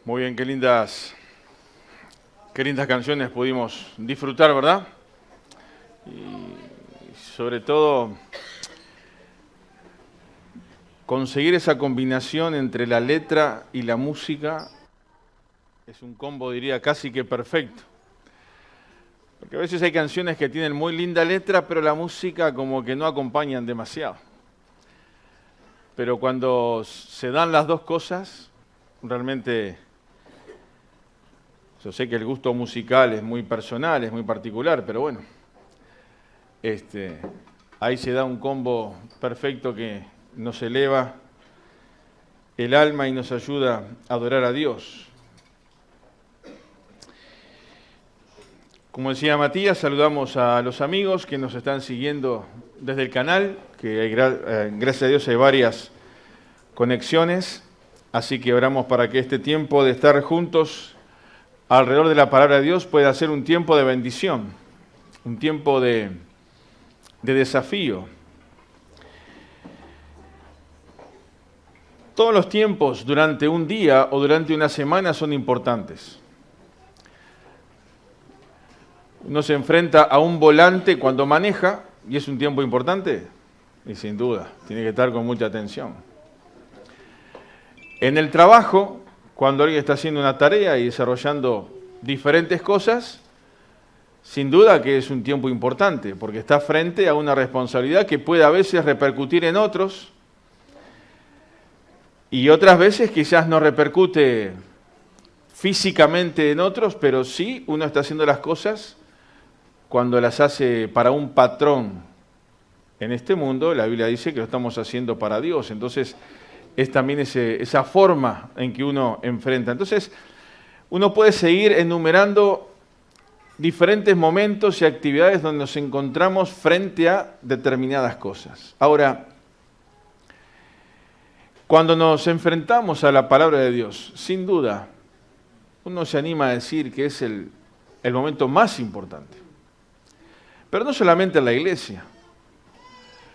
Muy bien, qué lindas canciones pudimos disfrutar, ¿verdad? Y sobre todo conseguir esa combinación entre la letra y la música es un combo, diría, casi que perfecto. Porque a veces hay canciones que tienen muy linda letra, pero la música como que no acompañan demasiado. Pero cuando se dan las dos cosas, realmente yo sé que el gusto musical es muy personal, es muy particular, pero bueno, ahí se da un combo perfecto que nos eleva el alma y nos ayuda a adorar a Dios. Como decía Matías, saludamos a los amigos que nos están siguiendo desde el canal, que gracias a Dios hay varias conexiones, así que oramos para que este tiempo de estar juntos alrededor de la palabra de Dios pueda ser un tiempo de bendición, un tiempo de desafío. Todos los tiempos durante un día o durante una semana son importantes. Uno se enfrenta a un volante cuando maneja y es un tiempo importante y sin duda tiene que estar con mucha atención. En el trabajo, cuando alguien está haciendo una tarea y desarrollando diferentes cosas, sin duda que es un tiempo importante porque está frente a una responsabilidad que puede a veces repercutir en otros y otras veces quizás no repercute físicamente en otros, pero sí uno está haciendo las cosas cuando las hace para un patrón en este mundo. La Biblia dice que lo estamos haciendo para Dios, entonces es también esa forma en que uno enfrenta. Entonces uno puede seguir enumerando diferentes momentos y actividades donde nos encontramos frente a determinadas cosas. Ahora, cuando nos enfrentamos a la palabra de Dios, sin duda, uno se anima a decir que es el momento más importante. Pero no solamente en la iglesia,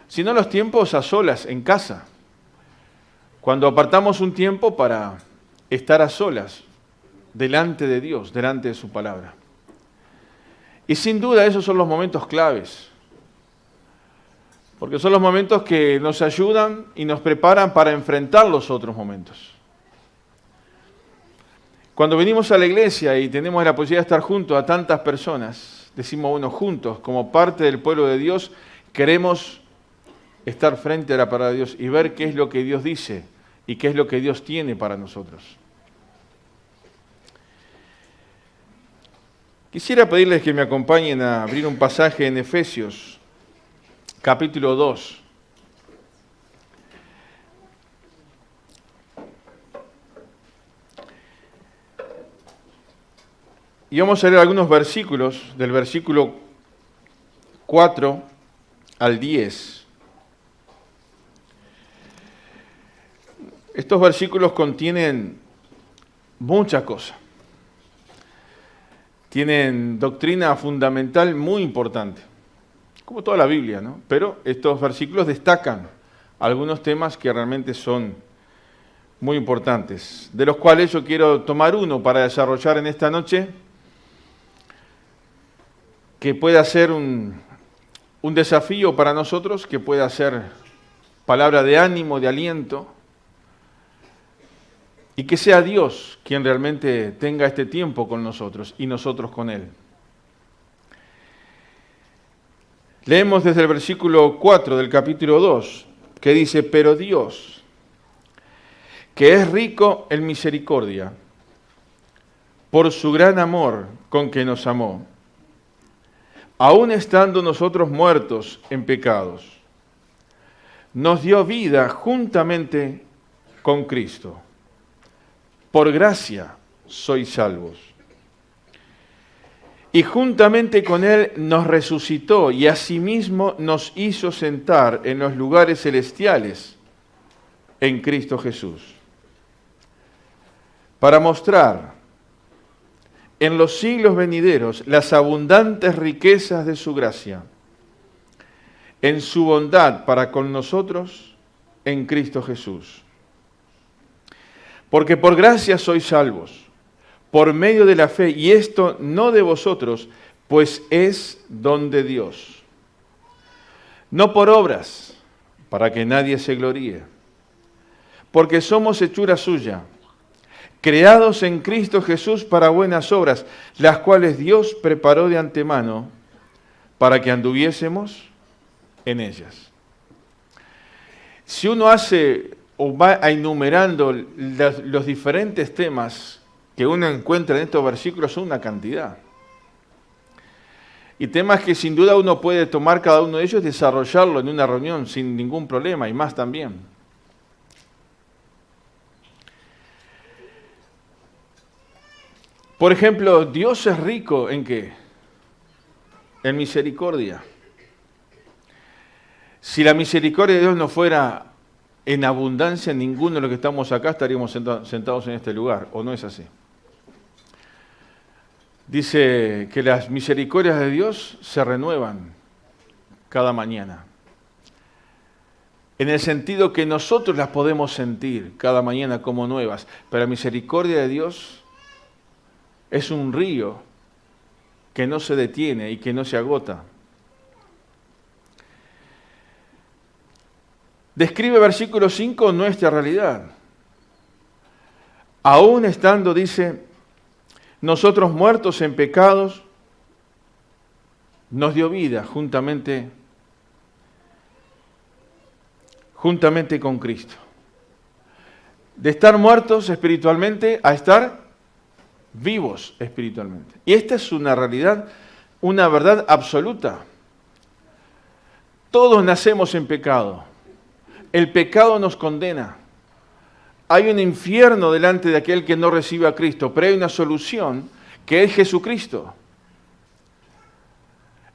sino los tiempos a solas, en casa. Cuando apartamos un tiempo para estar a solas, delante de Dios, delante de su palabra. Y sin duda esos son los momentos claves. Porque son los momentos que nos ayudan y nos preparan para enfrentar los otros momentos. Cuando venimos a la iglesia y tenemos la posibilidad de estar junto a tantas personas, decimos, bueno, juntos, como parte del pueblo de Dios, queremos estar frente a la palabra de Dios y ver qué es lo que Dios dice y qué es lo que Dios tiene para nosotros. Quisiera pedirles que me acompañen a abrir un pasaje en Efesios, capítulo 2. Y vamos a leer algunos versículos, del versículo 4 al 10. Estos versículos contienen muchas cosas. Tienen doctrina fundamental muy importante, como toda la Biblia, ¿no? Pero estos versículos destacan algunos temas que realmente son muy importantes, de los cuales yo quiero tomar uno para desarrollar en esta noche, que pueda ser un desafío para nosotros, que pueda ser palabra de ánimo, de aliento, y que sea Dios quien realmente tenga este tiempo con nosotros y nosotros con Él. Leemos desde el versículo 4 del capítulo 2, que dice, pero Dios, que es rico en misericordia, por su gran amor con que nos amó, aun estando nosotros muertos en pecados, nos dio vida juntamente con Cristo. Por gracia sois salvos. Y juntamente con Él nos resucitó y asimismo nos hizo sentar en los lugares celestiales en Cristo Jesús, para mostrar en los siglos venideros las abundantes riquezas de su gracia, en su bondad para con nosotros en Cristo Jesús. Porque por gracia sois salvos, por medio de la fe, y esto no de vosotros, pues es don de Dios. No por obras, para que nadie se gloríe, porque somos hechura suya, creados en Cristo Jesús para buenas obras, las cuales Dios preparó de antemano para que anduviésemos en ellas. Si uno hace o va enumerando los diferentes temas que uno encuentra en estos versículos, son una cantidad. Y temas que sin duda uno puede tomar cada uno de ellos y desarrollarlo en una reunión sin ningún problema, y más también. Por ejemplo, Dios es rico ¿en qué? En misericordia. Si la misericordia de Dios no fuera en abundancia, ninguno de los que estamos acá estaríamos sentados en este lugar, ¿o no es así? Dice que las misericordias de Dios se renuevan cada mañana. En el sentido que nosotros las podemos sentir cada mañana como nuevas, pero la misericordia de Dios es un río que no se detiene y que no se agota. Describe versículo 5 nuestra realidad. Aún estando, dice, nosotros muertos en pecados, nos dio vida juntamente con Cristo. De estar muertos espiritualmente a estar vivos espiritualmente. Y esta es una realidad, una verdad absoluta. Todos nacemos en pecado. El pecado nos condena. Hay un infierno delante de aquel que no recibe a Cristo, pero hay una solución que es Jesucristo.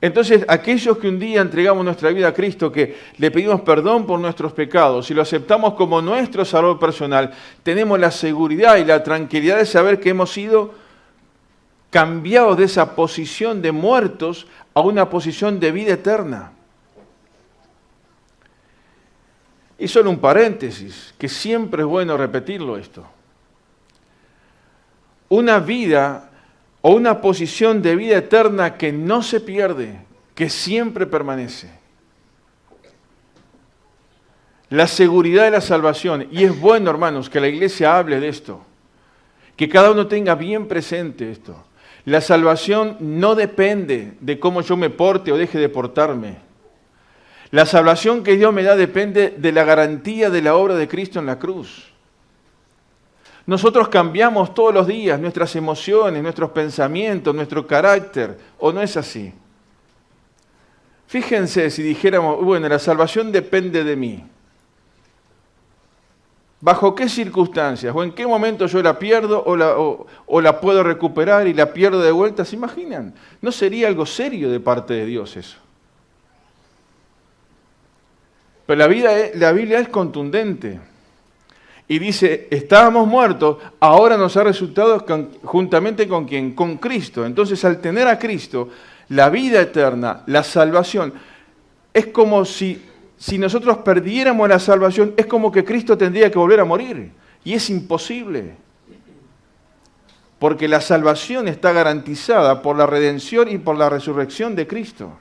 Entonces, aquellos que un día entregamos nuestra vida a Cristo, que le pedimos perdón por nuestros pecados y lo aceptamos como nuestro Salvador personal, tenemos la seguridad y la tranquilidad de saber que hemos sido cambiados de esa posición de muertos a una posición de vida eterna. Y solo un paréntesis, que siempre es bueno repetirlo esto. Una vida o una posición de vida eterna que no se pierde, que siempre permanece. La seguridad de la salvación. Y es bueno, hermanos, que la iglesia hable de esto. Que cada uno tenga bien presente esto. La salvación no depende de cómo yo me porte o deje de portarme. La salvación que Dios me da depende de la garantía de la obra de Cristo en la cruz. Nosotros cambiamos todos los días nuestras emociones, nuestros pensamientos, nuestro carácter, ¿o no es así? Fíjense si dijéramos, bueno, la salvación depende de mí. ¿Bajo qué circunstancias o en qué momento yo la pierdo o la puedo recuperar y la pierdo de vuelta? ¿Se imaginan? ¿No sería algo serio de parte de Dios eso? Pero la Biblia es contundente y dice, estábamos muertos, ahora nos ha resultado juntamente con ¿quién? Con Cristo. Entonces, al tener a Cristo, la vida eterna, la salvación, es como si nosotros perdiéramos la salvación, es como que Cristo tendría que volver a morir. Y es imposible. Porque la salvación está garantizada por la redención y por la resurrección de Cristo.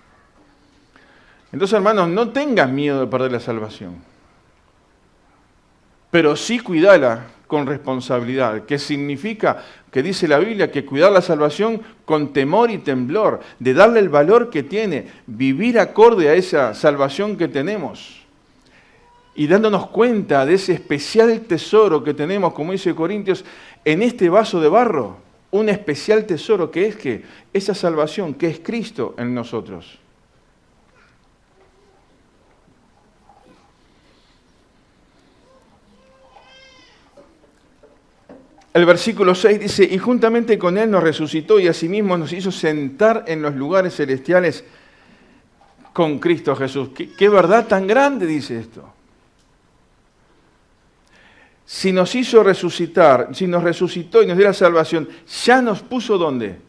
Entonces, hermanos, no tengas miedo de perder la salvación. Pero sí cuidala con responsabilidad, que significa, que dice la Biblia, que cuidar la salvación con temor y temblor, de darle el valor que tiene, vivir acorde a esa salvación que tenemos. Y dándonos cuenta de ese especial tesoro que tenemos, como dice Corintios, en este vaso de barro, un especial tesoro que es que esa salvación, que es Cristo en nosotros. El versículo 6 dice, y juntamente con Él nos resucitó y asimismo nos hizo sentar en los lugares celestiales con Cristo Jesús. ¿Qué verdad tan grande dice esto? Si nos hizo resucitar, si nos resucitó y nos dio la salvación, ¿ya nos puso dónde?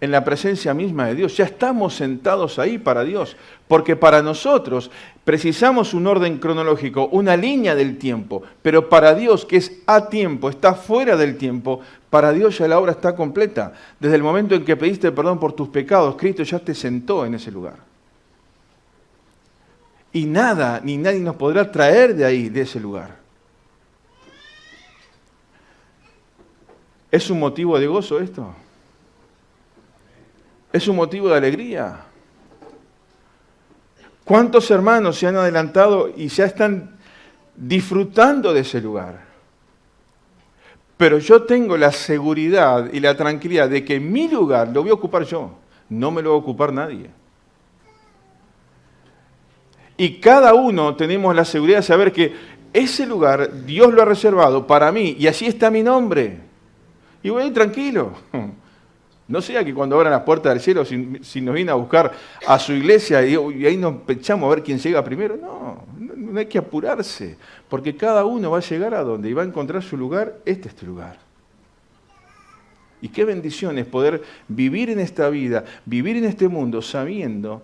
en la presencia misma de Dios. Ya estamos sentados ahí para Dios, porque para nosotros precisamos un orden cronológico, una línea del tiempo, pero para Dios, que es a tiempo, está fuera del tiempo, para Dios ya la obra está completa. Desde el momento en que pediste perdón por tus pecados, Cristo ya te sentó en ese lugar. Y nada ni nadie nos podrá traer de ahí, de ese lugar. ¿Es un motivo de gozo esto? ¿Es un motivo de alegría? ¿Cuántos hermanos se han adelantado y ya están disfrutando de ese lugar? Pero yo tengo la seguridad y la tranquilidad de que mi lugar lo voy a ocupar yo, no me lo va a ocupar nadie. Y cada uno tenemos la seguridad de saber que ese lugar Dios lo ha reservado para mí y allí está mi nombre. Y voy a ir tranquilo. No sea que cuando abran las puertas del cielo, si nos viene a buscar a su iglesia y ahí nos echamos a ver quién llega primero. No hay que apurarse, porque cada uno va a llegar a donde y va a encontrar su lugar. Este es tu lugar. Y qué bendición es poder vivir en esta vida, vivir en este mundo, sabiendo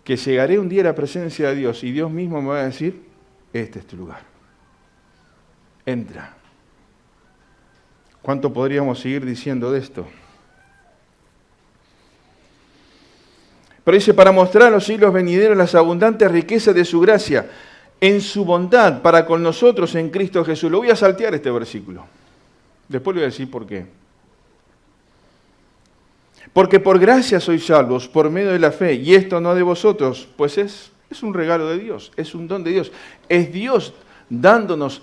que llegaré un día a la presencia de Dios y Dios mismo me va a decir, este es tu lugar. Entra. ¿Cuánto podríamos seguir diciendo de esto? Pero dice, para mostrar a los siglos venideros las abundantes riquezas de su gracia, en su bondad para con nosotros en Cristo Jesús. Lo voy a saltear este versículo. Después le voy a decir por qué. Porque por gracia sois salvos, por medio de la fe, y esto no de vosotros, pues es un regalo de Dios, es un don de Dios. Es Dios dándonos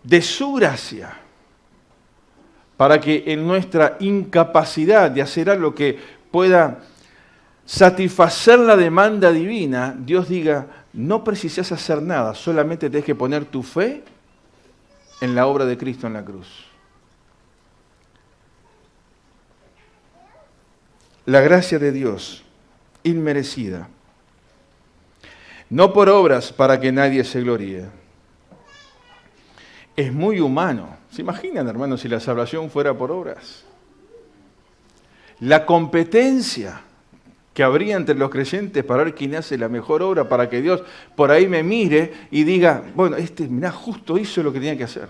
de su gracia, para que en nuestra incapacidad de hacer algo que pueda satisfacer la demanda divina, Dios diga, no precisas hacer nada, solamente tienes que poner tu fe en la obra de Cristo en la cruz. La gracia de Dios, inmerecida, no por obras para que nadie se gloríe. Es muy humano. ¿Se imaginan, hermanos, si la salvación fuera por obras? La competencia que habría entre los creyentes para ver quién hace la mejor obra, para que Dios por ahí me mire y diga, bueno, mirá, justo hizo lo que tenía que hacer.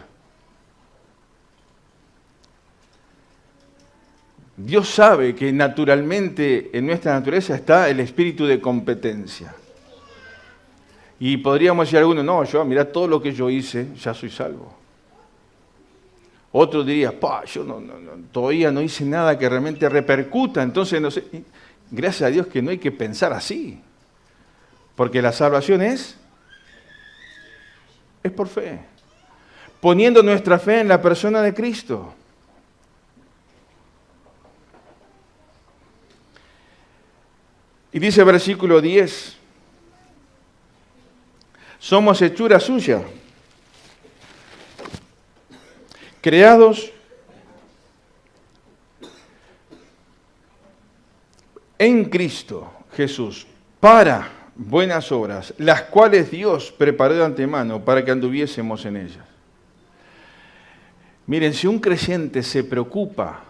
Dios sabe que naturalmente en nuestra naturaleza está el espíritu de competencia. Y podríamos decir a algunos, no, mirá todo lo que yo hice, ya soy salvo. Otro diría, yo todavía no hice nada que realmente repercuta, entonces no sé. Gracias a Dios que no hay que pensar así. Porque la salvación es por fe. Poniendo nuestra fe en la persona de Cristo. Y dice el versículo 10, somos hechura suya, creados en Cristo Jesús para buenas obras, las cuales Dios preparó de antemano para que anduviésemos en ellas. Miren, si un creyente se preocupa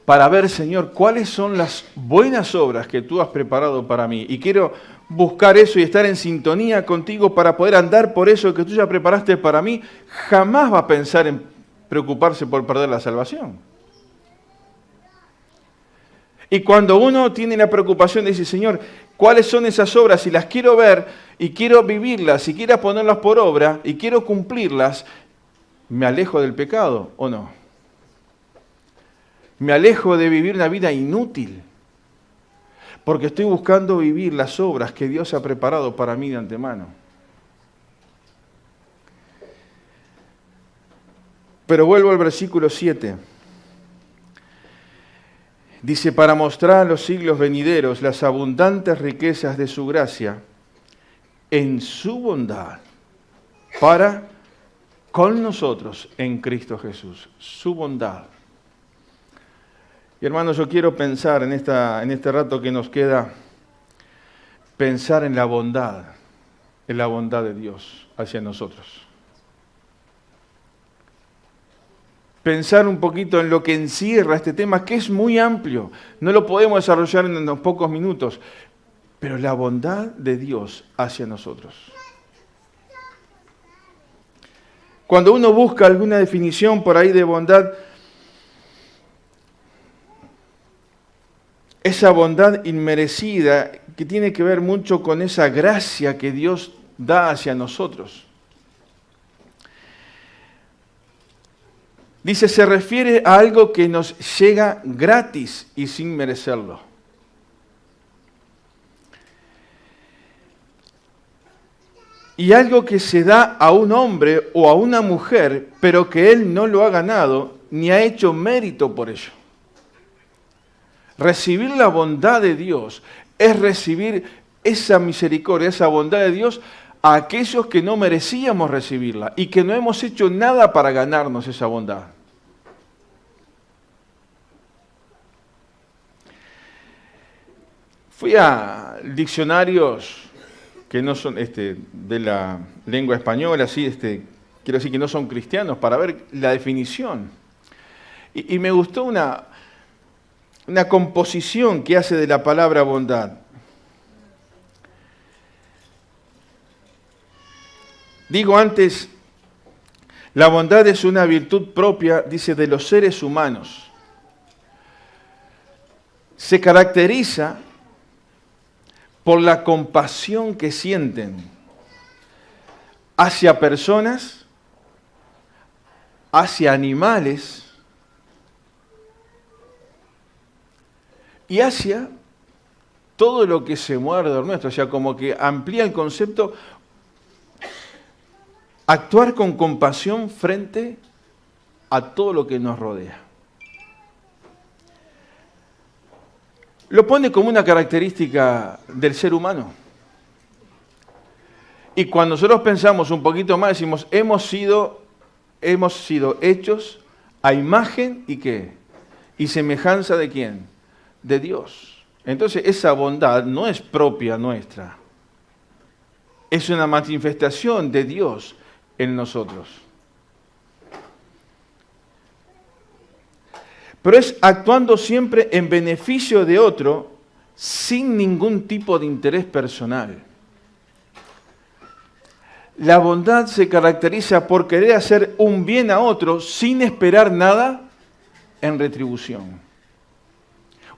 para ver, Señor, cuáles son las buenas obras que tú has preparado para mí, y quiero buscar eso y estar en sintonía contigo para poder andar por eso que tú ya preparaste para mí, jamás va a pensar en preocuparse por perder la salvación. Y cuando uno tiene la preocupación de decir, Señor, ¿cuáles son esas obras? Y las quiero ver, y quiero vivirlas, y quiero ponerlas por obra, y quiero cumplirlas, ¿me alejo del pecado o no? Me alejo de vivir una vida inútil, porque estoy buscando vivir las obras que Dios ha preparado para mí de antemano. Pero vuelvo al versículo 7. Dice, para mostrar a los siglos venideros las abundantes riquezas de su gracia, en su bondad, para con nosotros en Cristo Jesús. Su bondad. Y hermanos, yo quiero pensar en este rato que nos queda, pensar en la bondad de Dios hacia nosotros. pensar un poquito en lo que encierra este tema, que es muy amplio. No lo podemos desarrollar en unos pocos minutos, pero la bondad de Dios hacia nosotros. Cuando uno busca alguna definición por ahí de bondad, esa bondad inmerecida que tiene que ver mucho con esa gracia que Dios da hacia nosotros. Dice, se refiere a algo que nos llega gratis y sin merecerlo. Y algo que se da a un hombre o a una mujer, pero que él no lo ha ganado ni ha hecho mérito por ello. Recibir la bondad de Dios es recibir esa misericordia, esa bondad de Dios a aquellos que no merecíamos recibirla y que no hemos hecho nada para ganarnos esa bondad. Fui a diccionarios que no son de la lengua española, quiero decir que no son cristianos, para ver la definición. Y me gustó una composición que hace de la palabra bondad. Digo antes, la bondad es una virtud propia, dice, de los seres humanos. Se caracteriza por la compasión que sienten hacia personas, hacia animales y hacia todo lo que se muerde de nuestro. O sea, como que amplía el concepto, actuar con compasión frente a todo lo que nos rodea. Lo pone como una característica del ser humano. Y cuando nosotros pensamos un poquito más, decimos, hemos sido hechos a imagen y ¿qué? Y semejanza de ¿quién? De Dios. Entonces esa bondad no es propia nuestra. Es una manifestación de Dios en nosotros. Pero es actuando siempre en beneficio de otro sin ningún tipo de interés personal. La bondad se caracteriza por querer hacer un bien a otro sin esperar nada en retribución.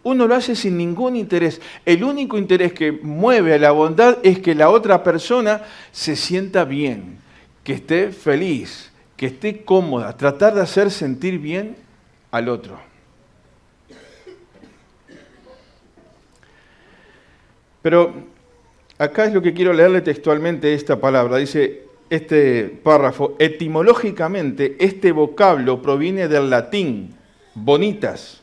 Uno lo hace sin ningún interés. El único interés que mueve a la bondad es que la otra persona se sienta bien, que esté feliz, que esté cómoda, tratar de hacer sentir bien al otro. Pero acá es lo que quiero leerle textualmente esta palabra. Dice este párrafo, etimológicamente este vocablo proviene del latín bonitas,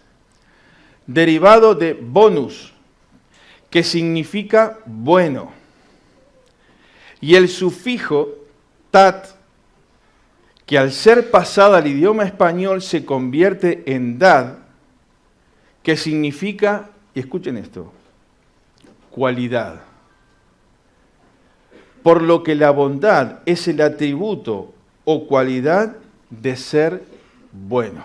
derivado de bonus, que significa bueno. Y el sufijo tat, que al ser pasada al idioma español se convierte en dad, que significa, y escuchen esto, cualidad. Por lo que la bondad es el atributo o cualidad de ser bueno.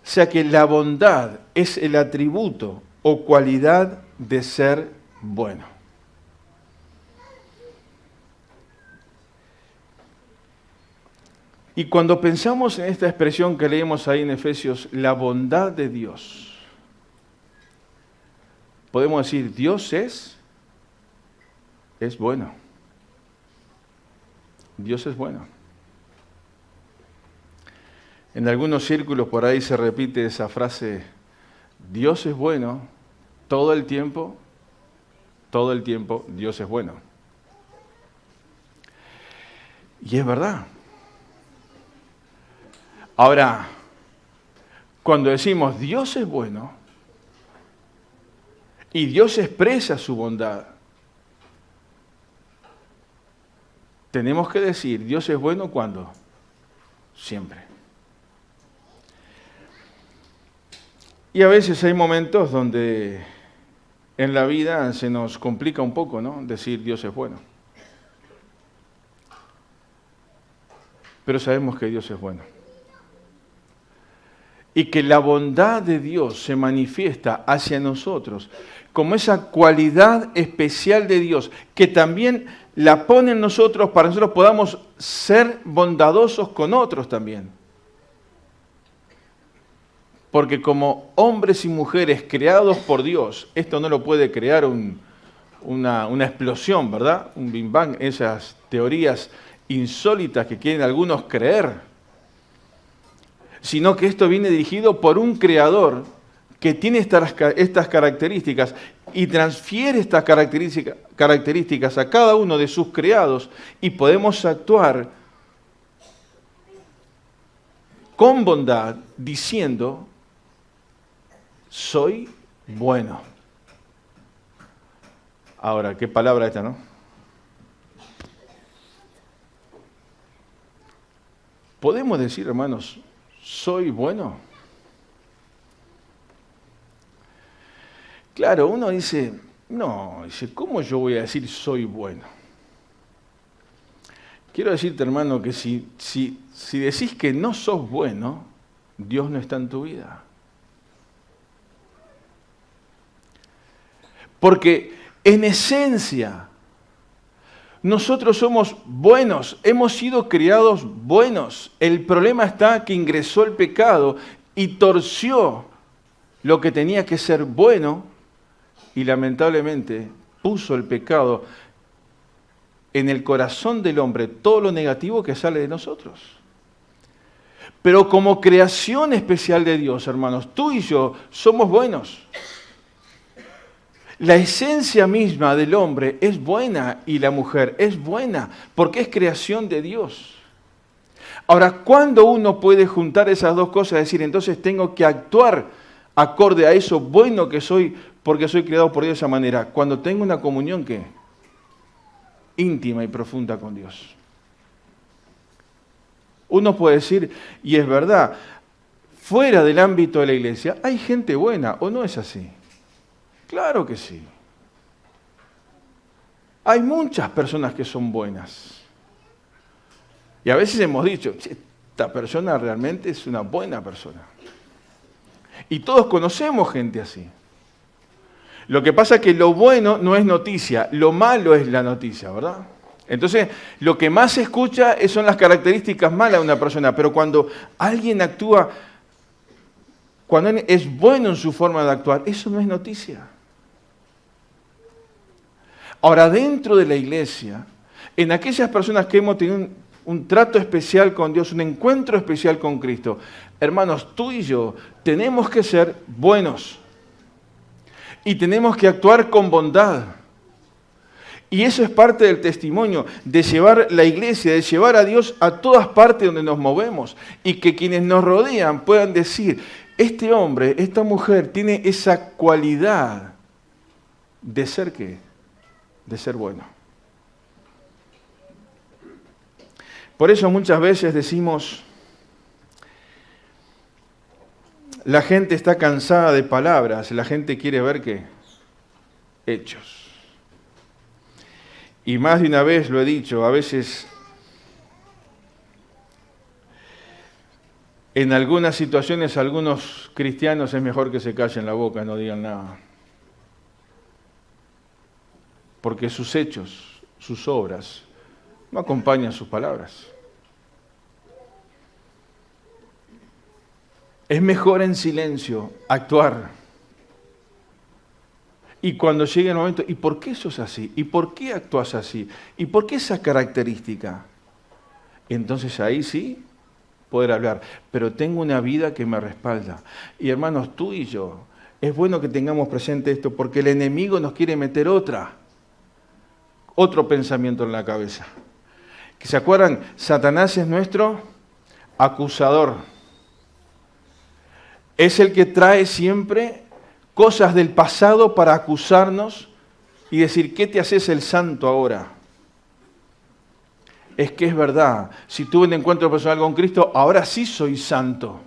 O sea que la bondad es el atributo o cualidad de ser bueno. Y cuando pensamos en esta expresión que leemos ahí en Efesios, la bondad de Dios, podemos decir, Dios es bueno. Dios es bueno. En algunos círculos por ahí se repite esa frase, Dios es bueno, todo el tiempo, Dios es bueno. Y es verdad. Ahora, cuando decimos Dios es bueno, y Dios expresa su bondad, tenemos que decir, Dios es bueno ¿cuándo? Siempre. Y a veces hay momentos donde en la vida se nos complica un poco, ¿no? Decir Dios es bueno. pero sabemos que Dios es bueno. Y que la bondad de Dios se manifiesta hacia nosotros como esa cualidad especial de Dios, que también la pone en nosotros para que nosotros podamos ser bondadosos con otros también. Porque como hombres y mujeres creados por Dios, esto no lo puede crear una explosión, ¿verdad? Un Big Bang, esas teorías insólitas que quieren algunos creer, sino que esto viene dirigido por un creador que tiene estas características y transfiere estas características a cada uno de sus creados, y podemos actuar con bondad diciendo: soy bueno. Ahora, qué palabra esta, ¿no? ¿Podemos decir, hermanos, soy bueno? Claro, uno dice, ¿cómo yo voy a decir soy bueno? Quiero decirte, hermano, que si decís que no sos bueno, Dios no está en tu vida. Porque en esencia, nosotros somos buenos, hemos sido criados buenos. El problema está que ingresó el pecado y torció lo que tenía que ser bueno, y lamentablemente puso el pecado en el corazón del hombre, todo lo negativo que sale de nosotros. Pero como creación especial de Dios, hermanos, tú y yo somos buenos. La esencia misma del hombre es buena y la mujer es buena porque es creación de Dios. Ahora, ¿cuándo uno puede juntar esas dos cosas? Es decir, entonces tengo que actuar acorde a eso bueno que soy porque soy creado por Dios de esa manera. Cuando tengo una comunión, ¿qué? Íntima y profunda con Dios. Uno puede decir, y es verdad, fuera del ámbito de la iglesia hay gente buena, ¿o no es así? Claro que sí. Hay muchas personas que son buenas. Y a veces hemos dicho, esta persona realmente es una buena persona. Y todos conocemos gente así. Lo que pasa es que lo bueno no es noticia, lo malo es la noticia, ¿verdad? Entonces, lo que más se escucha son las características malas de una persona, pero cuando alguien actúa, cuando es bueno en su forma de actuar, eso no es noticia. Ahora, dentro de la iglesia, en aquellas personas que hemos tenido un trato especial con Dios, un encuentro especial con Cristo, hermanos, tú y yo tenemos que ser buenos y tenemos que actuar con bondad. Y eso es parte del testimonio, de llevar la iglesia, de llevar a Dios a todas partes donde nos movemos, y que quienes nos rodean puedan decir, este hombre, esta mujer tiene esa cualidad de ser ¿qué? De ser bueno. Por eso muchas veces decimos, la gente está cansada de palabras, la gente quiere ver ¿qué? Hechos. Y más de una vez lo he dicho, a veces en algunas situaciones algunos cristianos es mejor que se callen la boca, no digan nada. Porque sus hechos, sus obras, no acompañan sus palabras. Es mejor en silencio actuar. Y cuando llegue el momento, ¿y por qué sos así? ¿Y por qué actúas así? ¿Y por qué esa característica? Entonces ahí sí poder hablar. Pero tengo una vida que me respalda. Y hermanos, tú y yo, es bueno que tengamos presente esto porque el enemigo nos quiere meter otro pensamiento en la cabeza. ¿Que se acuerdan? Satanás es nuestro acusador. Es el que trae siempre cosas del pasado para acusarnos y decir, ¿qué te haces el santo ahora? Es que es verdad, si tuve un encuentro personal con Cristo, ahora sí soy santo.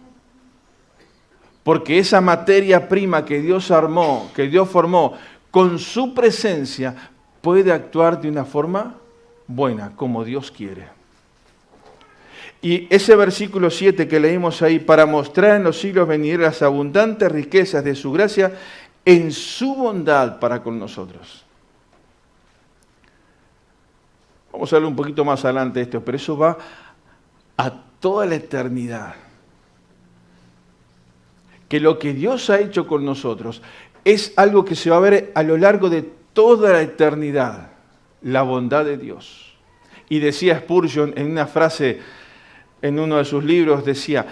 Porque esa materia prima que Dios armó, que Dios formó, con su presencia, puede actuar de una forma buena, como Dios quiere. Y ese versículo 7 que leímos ahí, para mostrar en los siglos venideros las abundantes riquezas de su gracia en su bondad para con nosotros. Vamos a hablar un poquito más adelante de esto, pero eso va a toda la eternidad. Que lo que Dios ha hecho con nosotros es algo que se va a ver a lo largo de toda la eternidad, la bondad de Dios. Y decía Spurgeon en una frase en uno de sus libros, decía,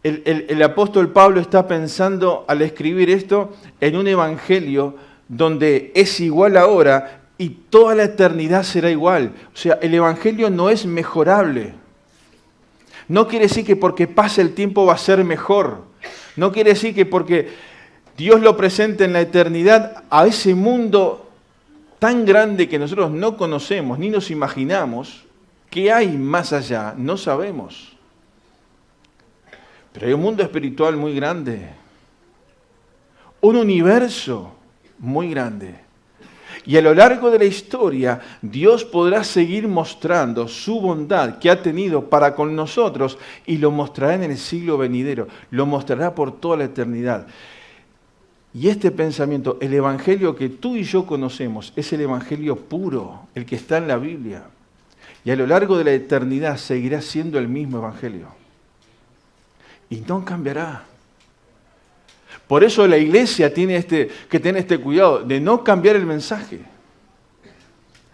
el apóstol Pablo está pensando al escribir esto en un evangelio donde es igual ahora y toda la eternidad será igual. O sea, el evangelio no es mejorable. No quiere decir que porque pase el tiempo va a ser mejor. No quiere decir que porque Dios lo presente en la eternidad a ese mundo tan grande que nosotros no conocemos ni nos imaginamos, ¿qué hay más allá? No sabemos. Pero hay un mundo espiritual muy grande, un universo muy grande. Y a lo largo de la historia, Dios podrá seguir mostrando su bondad que ha tenido para con nosotros y lo mostrará en el siglo venidero, lo mostrará por toda la eternidad. Y este pensamiento, el evangelio que tú y yo conocemos, es el evangelio puro, el que está en la Biblia. Y a lo largo de la eternidad seguirá siendo el mismo evangelio. Y no cambiará. Por eso la iglesia tiene que tener este cuidado de no cambiar el mensaje,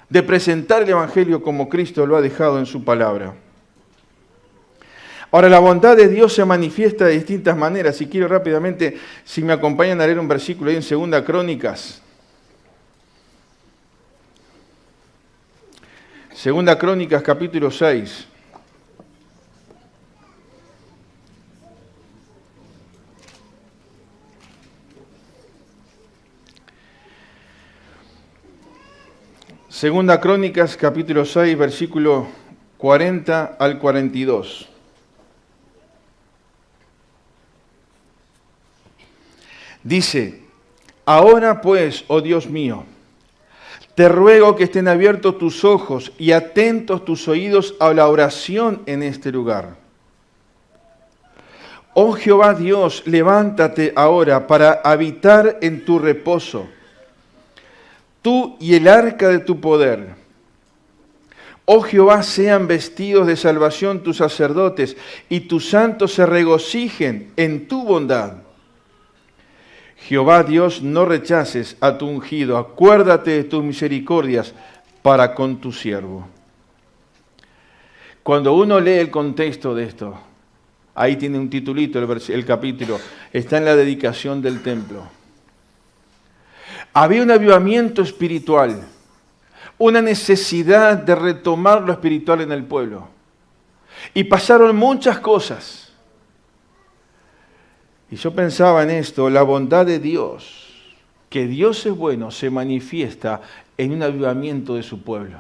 de presentar el evangelio como Cristo lo ha dejado en su palabra. Ahora, la bondad de Dios se manifiesta de distintas maneras. Y quiero rápidamente, si me acompañan a leer un versículo ahí en 2 Crónicas. 2 Crónicas, capítulo 6. Segunda Crónicas, capítulo 6, versículo 40 al 42. Dice, ahora pues, oh Dios mío, te ruego que estén abiertos tus ojos y atentos tus oídos a la oración en este lugar. Oh Jehová Dios, levántate ahora para habitar en tu reposo, tú y el arca de tu poder. Oh Jehová, sean vestidos de salvación tus sacerdotes y tus santos se regocijen en tu bondad. Jehová Dios, no rechaces a tu ungido, acuérdate de tus misericordias para con tu siervo. Cuando uno lee el contexto de esto, ahí tiene un titulito el capítulo, está en la dedicación del templo. Había un avivamiento espiritual, una necesidad de retomar lo espiritual en el pueblo. Y pasaron muchas cosas. Y yo pensaba en esto, la bondad de Dios, que Dios es bueno, se manifiesta en un avivamiento de su pueblo.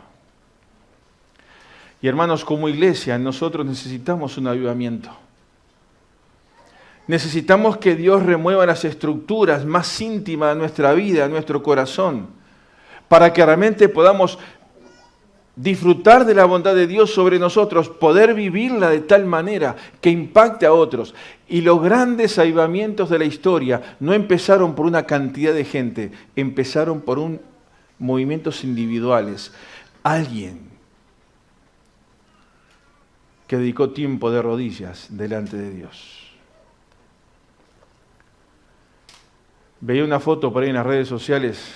Y hermanos, como iglesia, nosotros necesitamos un avivamiento. Necesitamos que Dios remueva las estructuras más íntimas de nuestra vida, de nuestro corazón, para que realmente podamos disfrutar de la bondad de Dios sobre nosotros, poder vivirla de tal manera que impacte a otros. Y los grandes avivamientos de la historia no empezaron por una cantidad de gente, empezaron por movimientos individuales. Alguien que dedicó tiempo de rodillas delante de Dios. Veía una foto por ahí en las redes sociales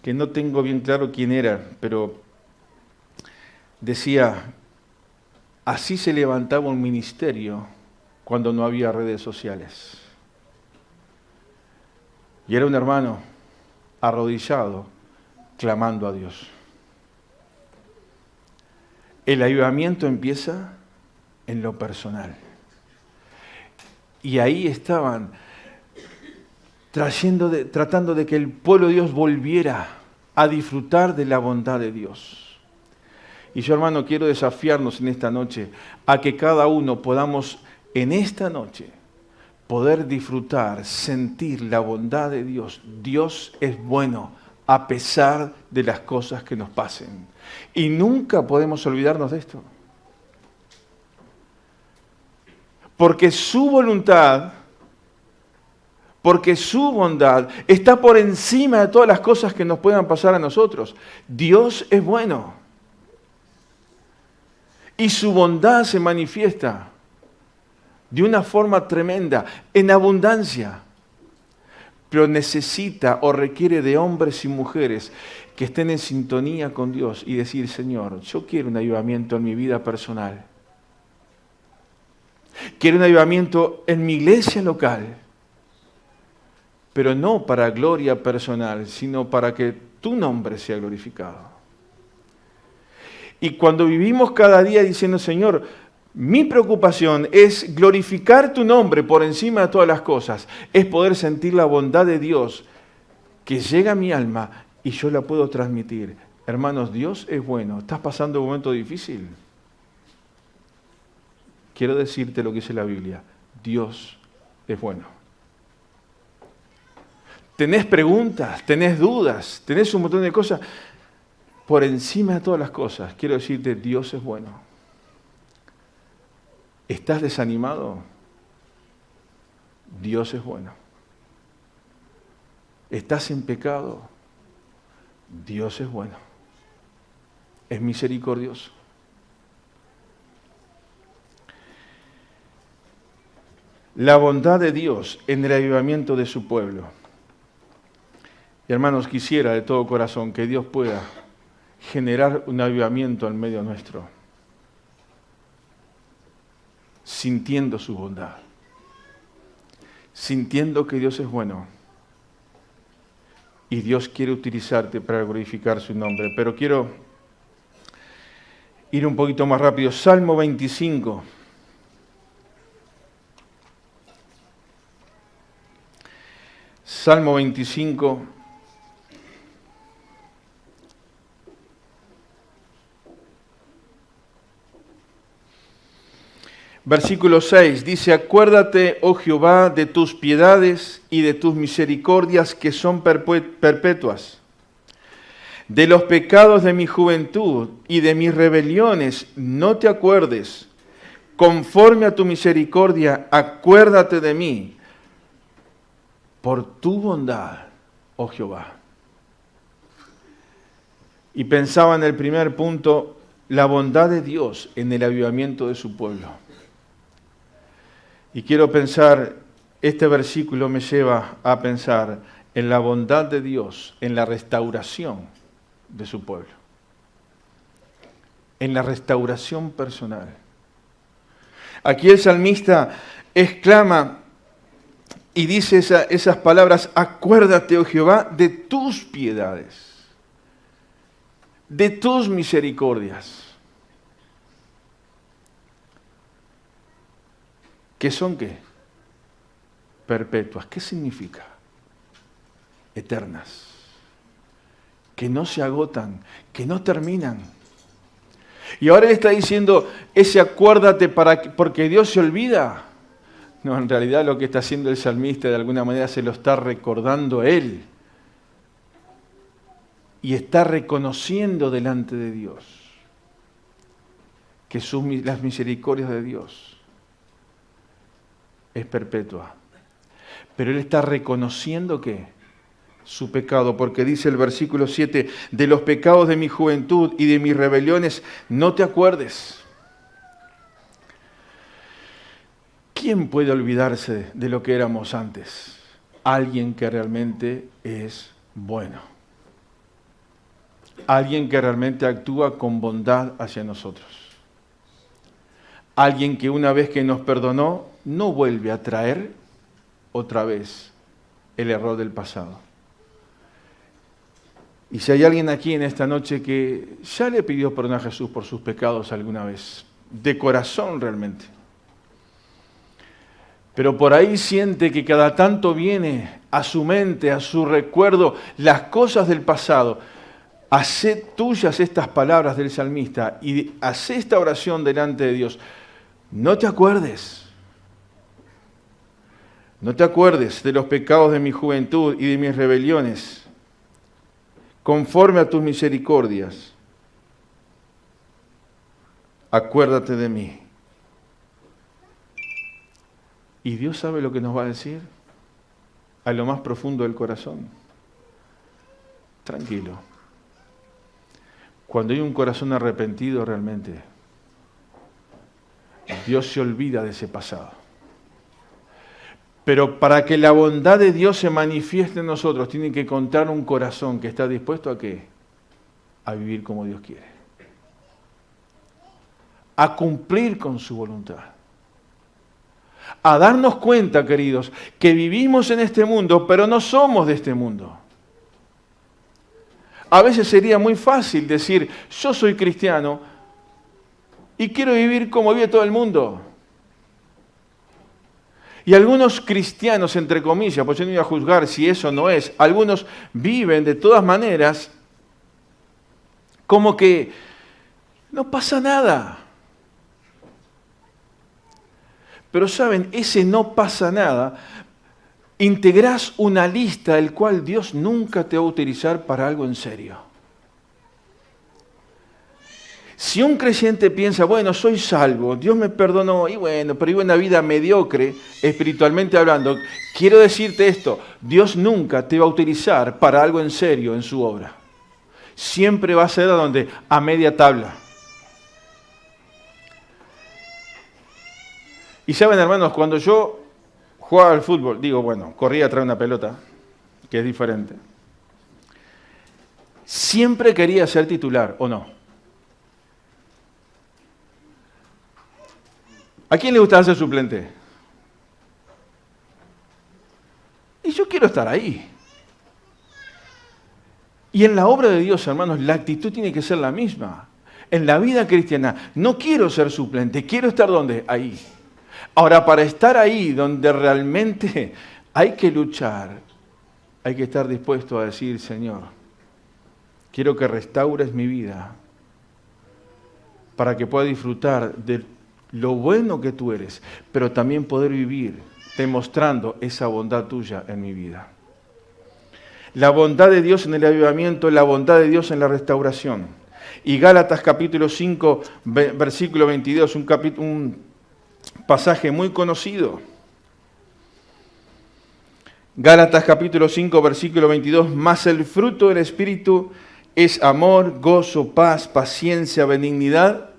que no tengo bien claro quién era, pero decía, así se levantaba un ministerio cuando no había redes sociales. Y era un hermano arrodillado, clamando a Dios. El avivamiento empieza en lo personal. Y ahí estaban tratando de que el pueblo de Dios volviera a disfrutar de la bondad de Dios. Y yo, hermano, quiero desafiarnos en esta noche a que cada uno podamos en esta noche poder disfrutar, sentir la bondad de Dios. Dios es bueno a pesar de las cosas que nos pasen. Y nunca podemos olvidarnos de esto. Porque su voluntad, porque su bondad está por encima de todas las cosas que nos puedan pasar a nosotros. Dios es bueno. Y su bondad se manifiesta de una forma tremenda, en abundancia. Pero necesita o requiere de hombres y mujeres que estén en sintonía con Dios y decir, Señor, yo quiero un avivamiento en mi vida personal. Quiero un avivamiento en mi iglesia local. Pero no para gloria personal, sino para que tu nombre sea glorificado. Y cuando vivimos cada día diciendo, Señor, mi preocupación es glorificar tu nombre por encima de todas las cosas, es poder sentir la bondad de Dios que llega a mi alma y yo la puedo transmitir. Hermanos, Dios es bueno. ¿Estás pasando un momento difícil? Quiero decirte lo que dice la Biblia. Dios es bueno. Tenés preguntas, tenés dudas, tenés un montón de cosas. Por encima de todas las cosas, quiero decirte, Dios es bueno. ¿Estás desanimado? Dios es bueno. ¿Estás en pecado? Dios es bueno. Es misericordioso. La bondad de Dios en el avivamiento de su pueblo. Y hermanos, quisiera de todo corazón que Dios pueda generar un avivamiento en medio nuestro, sintiendo su bondad, sintiendo que Dios es bueno y Dios quiere utilizarte para glorificar su nombre. Pero quiero ir un poquito más rápido. Salmo 25. Salmo 25. Versículo 6 dice, acuérdate, oh Jehová, de tus piedades y de tus misericordias que son perpetuas. De los pecados de mi juventud y de mis rebeliones no te acuerdes. Conforme a tu misericordia, acuérdate de mí. Por tu bondad, oh Jehová. Y pensaba en el primer punto, la bondad de Dios en el avivamiento de su pueblo. Y quiero pensar, este versículo me lleva a pensar en la bondad de Dios, en la restauración de su pueblo, en la restauración personal. Aquí el salmista exclama y dice esas palabras, acuérdate, oh Jehová, de tus piedades, de tus misericordias. ¿Qué son qué? Perpetuas. ¿Qué significa? Eternas. Que no se agotan, que no terminan. Y ahora él está diciendo, ese acuérdate porque Dios se olvida. No, en realidad lo que está haciendo el salmista de alguna manera se lo está recordando él. Y está reconociendo delante de Dios que las misericordias de Dios es perpetua. Pero él está reconociendo que su pecado, porque dice el versículo 7, de los pecados de mi juventud y de mis rebeliones no te acuerdes. ¿Quién puede olvidarse de lo que éramos antes? Alguien que realmente es bueno. Alguien que realmente actúa con bondad hacia nosotros. Alguien que una vez que nos perdonó, no vuelve a traer otra vez el error del pasado. Y si hay alguien aquí en esta noche que ya le pidió perdón a Jesús por sus pecados alguna vez, de corazón realmente, pero por ahí siente que cada tanto viene a su mente, a su recuerdo, las cosas del pasado, hacé tuyas estas palabras del salmista y hacé esta oración delante de Dios. No te acuerdes. No te acuerdes de los pecados de mi juventud y de mis rebeliones. conforme a tus misericordias, acuérdate de mí. Y Dios sabe lo que nos va a decir a lo más profundo del corazón. Tranquilo. Cuando hay un corazón arrepentido realmente, Dios se olvida de ese pasado. Pero para que la bondad de Dios se manifieste en nosotros, tiene que encontrar un corazón que está dispuesto a ¿qué? A vivir como Dios quiere. A cumplir con su voluntad. A darnos cuenta, queridos, que vivimos en este mundo, pero no somos de este mundo. A veces sería muy fácil decir, yo soy cristiano y quiero vivir como vive todo el mundo. Y algunos cristianos, entre comillas, pues yo no iba a juzgar si eso no es, algunos viven de todas maneras como que no pasa nada. Pero saben, ese no pasa nada, integrás una lista del cual Dios nunca te va a utilizar para algo en serio. Si un creyente piensa, bueno, soy salvo, Dios me perdonó, y bueno, pero vivo una vida mediocre, espiritualmente hablando, quiero decirte esto, Dios nunca te va a utilizar para algo en serio en su obra. Siempre va a ser a donde, a media tabla. Y saben, hermanos, cuando yo jugaba al fútbol, corría atrás de una pelota, que es diferente, siempre quería ser titular, ¿o no? ¿A quién le gusta ser suplente? Y yo quiero estar ahí. Y en la obra de Dios, hermanos, la actitud tiene que ser la misma. En la vida cristiana, no quiero ser suplente, quiero estar ¿dónde? Ahí. Ahora, para estar ahí, donde realmente hay que luchar, hay que estar dispuesto a decir, Señor, quiero que restaures mi vida para que pueda disfrutar de lo bueno que tú eres, pero también poder vivir demostrando esa bondad tuya en mi vida. La bondad de Dios en el avivamiento, la bondad de Dios en la restauración. Y Gálatas capítulo 5, versículo 22, un pasaje muy conocido. Gálatas capítulo 5, versículo 22, mas el fruto del Espíritu es amor, gozo, paz, paciencia, benignidad,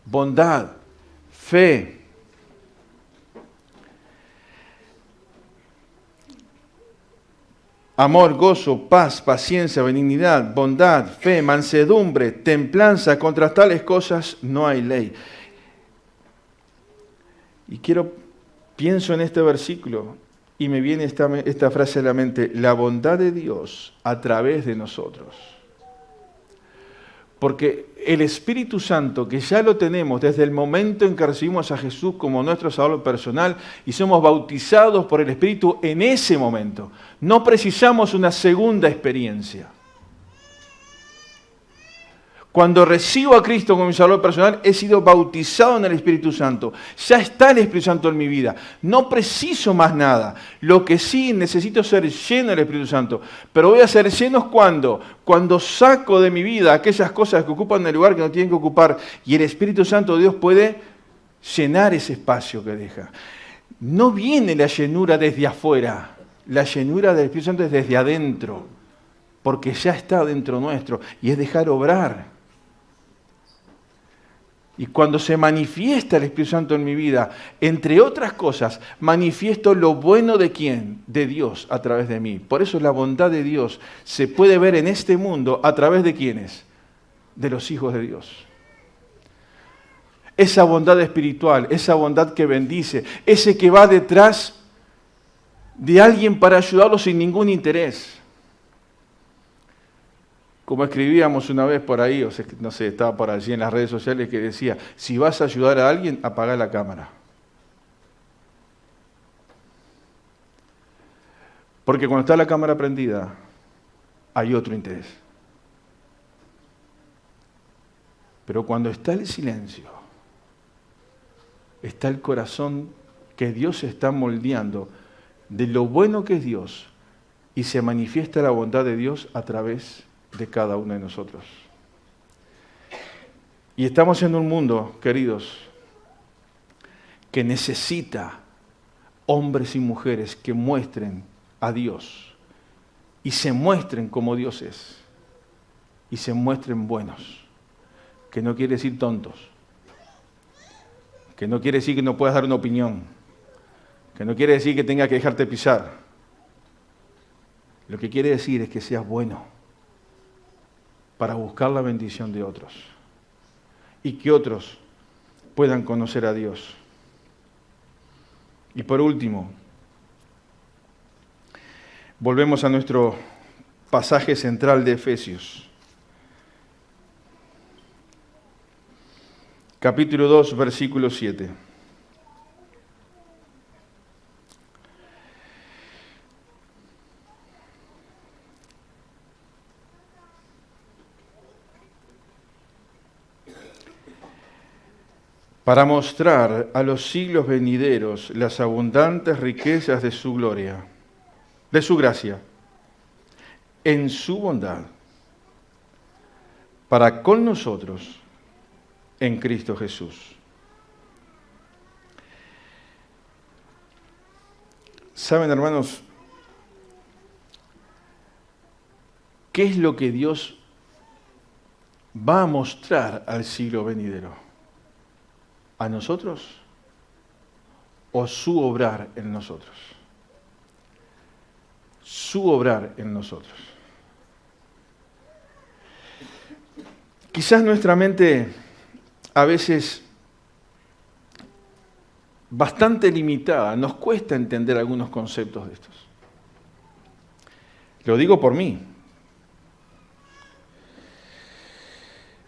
bondad, fe. Amor, gozo, paz, paciencia, benignidad, bondad, fe, mansedumbre, templanza, contra tales cosas no hay ley. Y pienso en este versículo y me viene esta frase a la mente, la bondad de Dios a través de nosotros. Porque el Espíritu Santo, que ya lo tenemos desde el momento en que recibimos a Jesús como nuestro Salvador personal y somos bautizados por el Espíritu en ese momento, no precisamos una segunda experiencia. Cuando recibo a Cristo como mi Salvador personal, he sido bautizado en el Espíritu Santo. Ya está el Espíritu Santo en mi vida. No preciso más nada. Lo que sí necesito es ser lleno del Espíritu Santo. Pero voy a ser lleno ¿cuándo? Cuando saco de mi vida aquellas cosas que ocupan el lugar que no tienen que ocupar. Y el Espíritu Santo de Dios puede llenar ese espacio que deja. No viene la llenura desde afuera. La llenura del Espíritu Santo es desde adentro. Porque ya está dentro nuestro. Y es dejar obrar. Y cuando se manifiesta el Espíritu Santo en mi vida, entre otras cosas, manifiesto lo bueno de ¿quién? De Dios a través de mí. Por eso la bondad de Dios se puede ver en este mundo a través de ¿quiénes? De los hijos de Dios. Esa bondad espiritual, esa bondad que bendice, ese que va detrás de alguien para ayudarlo sin ningún interés. Como escribíamos una vez por ahí, no sé, estaba por allí en las redes sociales que decía, si vas a ayudar a alguien, apaga la cámara. Porque cuando está la cámara prendida, hay otro interés. Pero cuando está el silencio, está el corazón que Dios está moldeando de lo bueno que es Dios y se manifiesta la bondad de Dios a través de cada uno de nosotros. Y estamos en un mundo, queridos, que necesita hombres y mujeres que muestren a Dios y se muestren como Dios es y se muestren buenos, que no quiere decir tontos, que no quiere decir que no puedas dar una opinión, que no quiere decir que tengas que dejarte pisar. Lo que quiere decir es que seas bueno para buscar la bendición de otros y que otros puedan conocer a Dios. Y por último, volvemos a nuestro pasaje central de Efesios. Capítulo 2, versículo 7. Para mostrar a los siglos venideros las abundantes riquezas de su gloria, de su gracia, en su bondad, para con nosotros en Cristo Jesús. ¿Saben, hermanos, qué es lo que Dios va a mostrar al siglo venidero? ¿A nosotros o su obrar en nosotros? Su obrar en nosotros. Quizás nuestra mente a veces bastante limitada, nos cuesta entender algunos conceptos de estos. Lo digo por mí.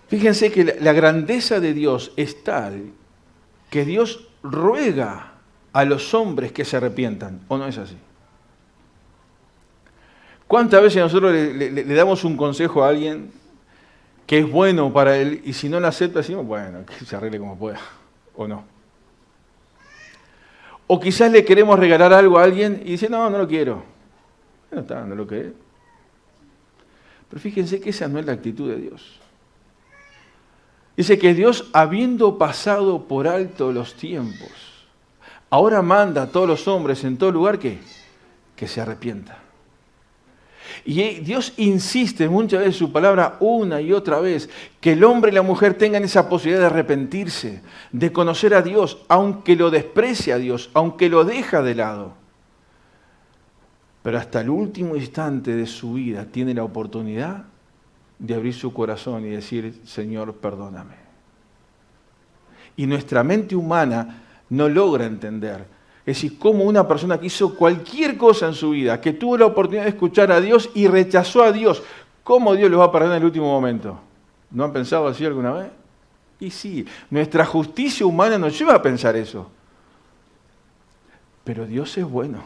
Fíjense que la grandeza de Dios es tal que Dios ruega a los hombres que se arrepientan, ¿o no es así? ¿Cuántas veces nosotros le damos un consejo a alguien que es bueno para él y si no lo acepta decimos, bueno, que se arregle como pueda, o no? O quizás le queremos regalar algo a alguien y dice, no, no lo quiero. No está dando lo que es. Pero fíjense que esa no es la actitud de Dios. Dice que Dios, habiendo pasado por alto los tiempos, ahora manda a todos los hombres en todo lugar que se arrepientan. Y Dios insiste muchas veces en su palabra una y otra vez, que el hombre y la mujer tengan esa posibilidad de arrepentirse, de conocer a Dios, aunque lo desprecie a Dios, aunque lo deja de lado. Pero hasta el último instante de su vida tiene la oportunidad de abrir su corazón y decir, Señor, perdóname. Y nuestra mente humana no logra entender. Es decir, cómo una persona que hizo cualquier cosa en su vida, que tuvo la oportunidad de escuchar a Dios y rechazó a Dios, ¿cómo Dios lo va a perdonar en el último momento? ¿No han pensado así alguna vez? Y sí, nuestra justicia humana nos lleva a pensar eso. Pero Dios es bueno.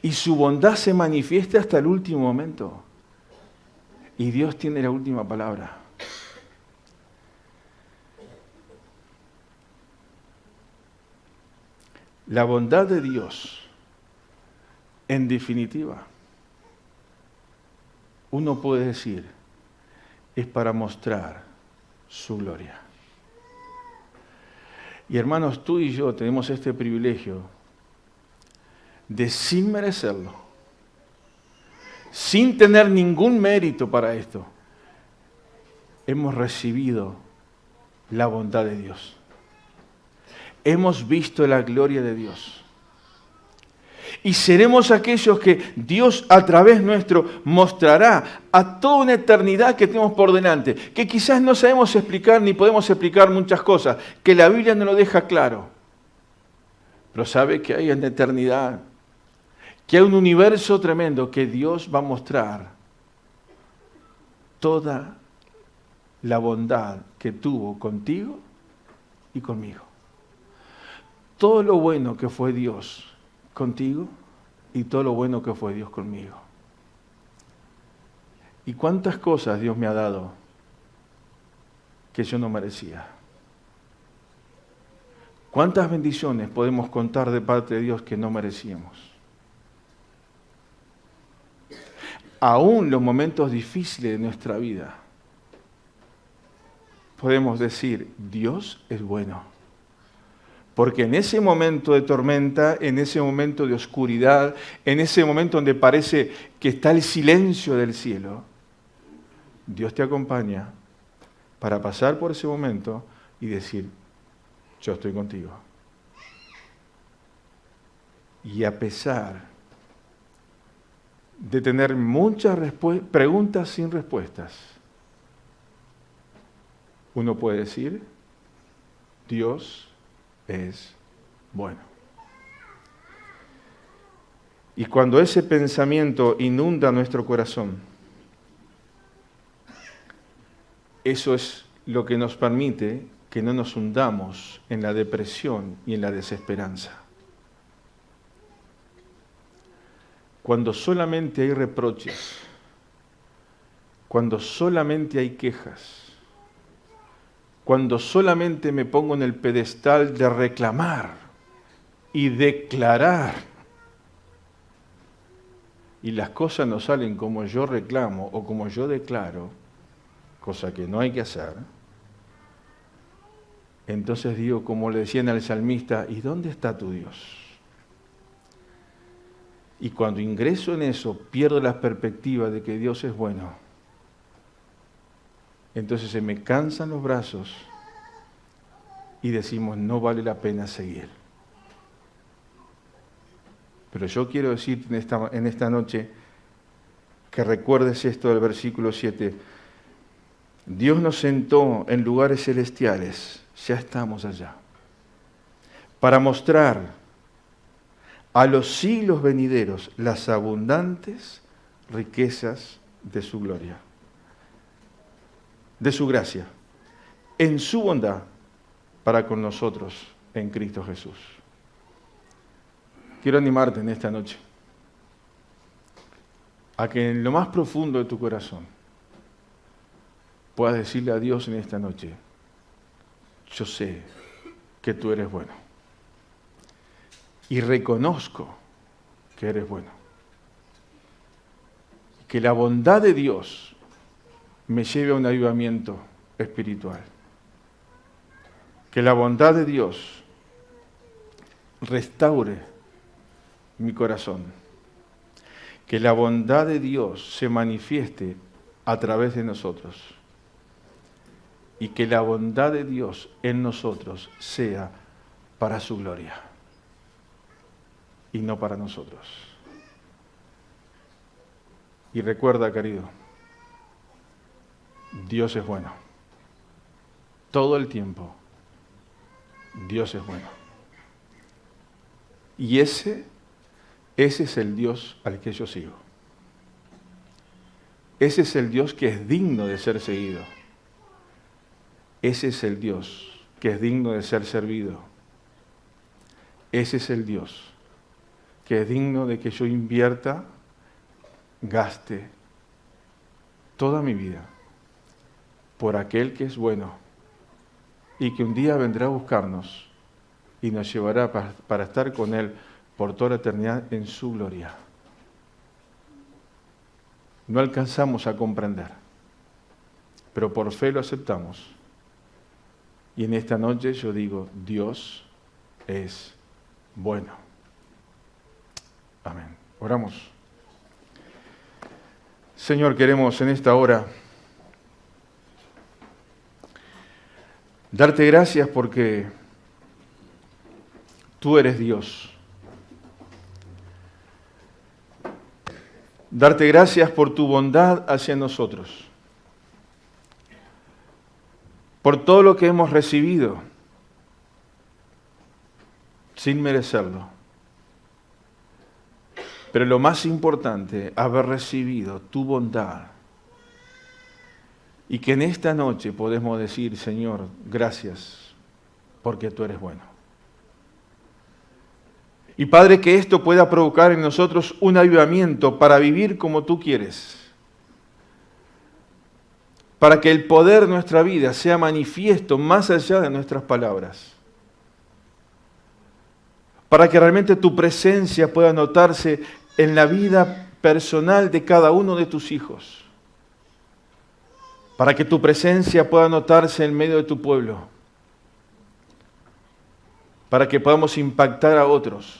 Y su bondad se manifiesta hasta el último momento. Y Dios tiene la última palabra. La bondad de Dios, en definitiva, uno puede decir, es para mostrar su gloria. Y hermanos, tú y yo tenemos este privilegio de, sin merecerlo, sin tener ningún mérito para esto, hemos recibido la bondad de Dios. Hemos visto la gloria de Dios. Y seremos aquellos que Dios a través nuestro mostrará a toda una eternidad que tenemos por delante, que quizás no sabemos explicar ni podemos explicar muchas cosas, que la Biblia no lo deja claro. Pero sabe que hay una eternidad, que hay un universo tremendo que Dios va a mostrar toda la bondad que tuvo contigo y conmigo. Todo lo bueno que fue Dios contigo y todo lo bueno que fue Dios conmigo. ¿Y cuántas cosas Dios me ha dado que yo no merecía? ¿Cuántas bendiciones podemos contar de parte de Dios que no merecíamos? aún los momentos difíciles de nuestra vida, podemos decir, Dios es bueno. Porque en ese momento de tormenta, en ese momento de oscuridad, en ese momento donde parece que está el silencio del cielo, Dios te acompaña para pasar por ese momento y decir, yo estoy contigo. Y a pesar de tener muchas preguntas sin respuestas, uno puede decir, Dios es bueno. Y cuando ese pensamiento inunda nuestro corazón, eso es lo que nos permite que no nos hundamos en la depresión y en la desesperanza. Cuando solamente hay reproches, cuando solamente hay quejas, cuando solamente me pongo en el pedestal de reclamar y declarar, y las cosas no salen como yo reclamo o como yo declaro, cosa que no hay que hacer, entonces digo, como le decían al salmista, ¿y dónde está tu Dios? Y cuando ingreso en eso, pierdo la perspectiva de que Dios es bueno. Entonces se me cansan los brazos y decimos, no vale la pena seguir. Pero yo quiero decirte en esta noche que recuerdes esto del versículo 7. Dios nos sentó en lugares celestiales, ya estamos allá, para mostrar a los siglos venideros las abundantes riquezas de su gloria, de su gracia, en su bondad para con nosotros en Cristo Jesús. Quiero animarte en esta noche a que en lo más profundo de tu corazón puedas decirle a Dios en esta noche, yo sé que tú eres bueno y reconozco que eres bueno. Que la bondad de Dios me lleve a un avivamiento espiritual. Que la bondad de Dios restaure mi corazón. Que la bondad de Dios se manifieste a través de nosotros. Y que la bondad de Dios en nosotros sea para su gloria y no para nosotros. Y recuerda, querido, Dios es bueno. Todo el tiempo, Dios es bueno. Y ese es el Dios al que yo sigo. Ese es el Dios que es digno de ser seguido. Ese es el Dios que es digno de ser servido. Ese es el Dios que es digno de que yo invierta, gaste toda mi vida por aquel que es bueno y que un día vendrá a buscarnos y nos llevará para estar con Él por toda la eternidad en su gloria. No alcanzamos a comprender, pero por fe lo aceptamos. Y en esta noche yo digo, Dios es bueno. Amén. Oramos. Señor, queremos en esta hora darte gracias porque tú eres Dios. Darte gracias por tu bondad hacia nosotros. Por todo lo que hemos recibido sin merecerlo. Pero lo más importante, haber recibido tu bondad. Y que en esta noche podemos decir, Señor, gracias, porque tú eres bueno. Y Padre, que esto pueda provocar en nosotros un avivamiento para vivir como tú quieres. Para que el poder de nuestra vida sea manifiesto más allá de nuestras palabras. Para que realmente tu presencia pueda notarse en la vida personal de cada uno de tus hijos, para que tu presencia pueda notarse en medio de tu pueblo, para que podamos impactar a otros,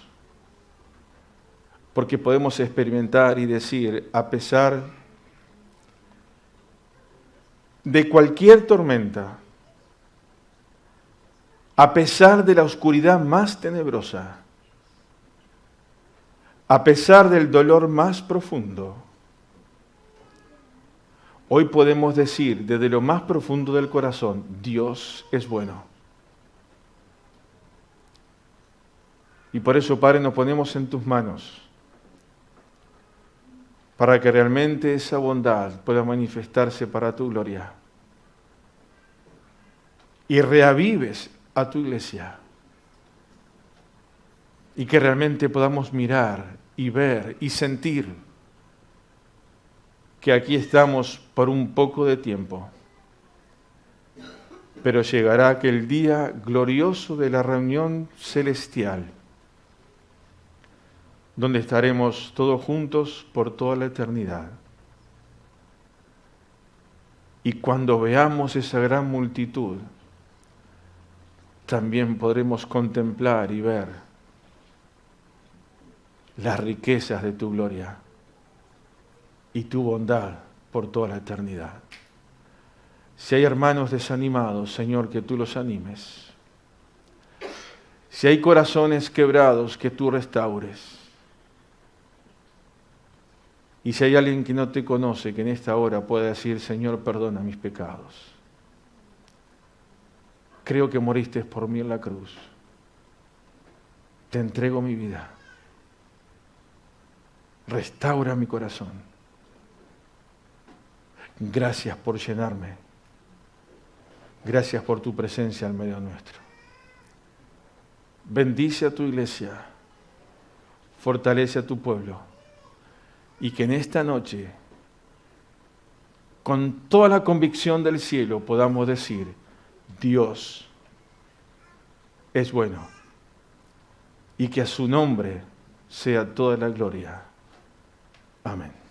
porque podemos experimentar y decir, a pesar de cualquier tormenta, a pesar de la oscuridad más tenebrosa, a pesar del dolor más profundo, hoy podemos decir desde lo más profundo del corazón, Dios es bueno. Y por eso, Padre, nos ponemos en tus manos, para que realmente esa bondad pueda manifestarse para tu gloria. Y reavives a tu iglesia. Y que realmente podamos mirar y ver y sentir que aquí estamos por un poco de tiempo. Pero llegará aquel día glorioso de la reunión celestial, donde estaremos todos juntos por toda la eternidad. Y cuando veamos esa gran multitud, también podremos contemplar y ver las riquezas de tu gloria y tu bondad por toda la eternidad. Si hay hermanos desanimados, Señor, que tú los animes. Si hay corazones quebrados, que tú restaures. Y si hay alguien que no te conoce, que en esta hora pueda decir, Señor, perdona mis pecados. Creo que moriste por mí en la cruz. Te entrego mi vida. Restaura mi corazón. Gracias por llenarme. Gracias por tu presencia en medio nuestro. Bendice a tu iglesia. Fortalece a tu pueblo. Y que en esta noche, con toda la convicción del cielo, podamos decir, Dios es bueno. Y que a su nombre sea toda la gloria. Amén.